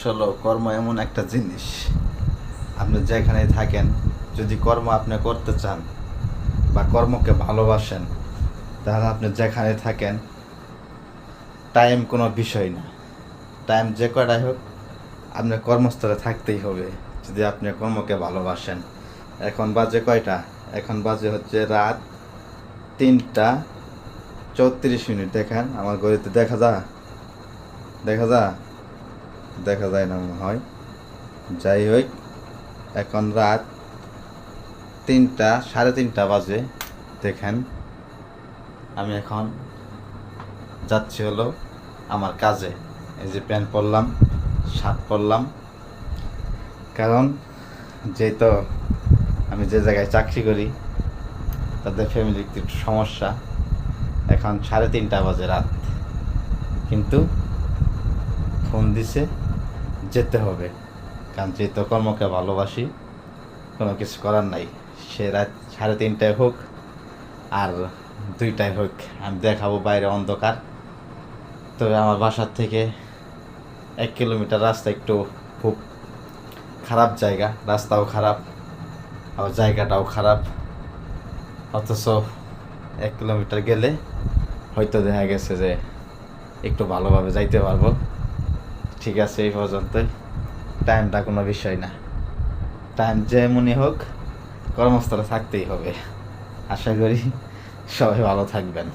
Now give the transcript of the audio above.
আসলে কর্ম এমন একটা জিনিস, আপনি যেখানেই থাকেন, যদি কর্ম আপনি করতে চান বা কর্মকে ভালোবাসেন, তাহলে আপনি যেখানে থাকেন টাইম কোনো বিষয় না। টাইম যে কয়টাই হোক, আপনার কর্মস্থলে থাকতেই হবে যদি আপনি কর্মকে ভালোবাসেন। এখন বাজে কয়টা? এখন বাজে হচ্ছে রাত 3টা 34 মিনিট। দেখেন আমার ঘড়িতে দেখা যায়, দেখা যায়, দেখা যায় না মনে হয়। যাই হোক, এখন রাত 3টা 3:30 বাজে। দেখেন আমি এখন যাচ্ছি হলো আমার কাজে। এই যে প্যান্ট পরলাম, শার্ট পরলাম, কারণ যেহেতু আমি যে জায়গায় চাকরি করি তাদের ফ্যামিলির একটু সমস্যা। এখন 3:30 বাজে রাত, কিন্তু ফোন দিছে, যেতে হবে। কারণ যেহেতু কর্মকে ভালোবাসি, কোনো কিছু করার নাই। সে রাত 3:30টায় হোক আর 2টায় হোক, আমি দেখাবো বাইরে অন্ধকার। তবে আমার বাসার থেকে 1 কিলোমিটার রাস্তা, একটু খুব খারাপ জায়গা, রাস্তাও খারাপ আবার জায়গাটাও খারাপ। অথচ 1 কিলোমিটার গেলে হয়তো দেখা গেছে যে একটু ভালোভাবে যাইতে পারবো। ঠিক আছে, এই পর্যন্তই। টাইমটা কোনো বিষয় না। টাইম যেমনই হোক, কর্মস্থলে থাকতেই হবে। আশা করি সবাই ভালো থাকবেন।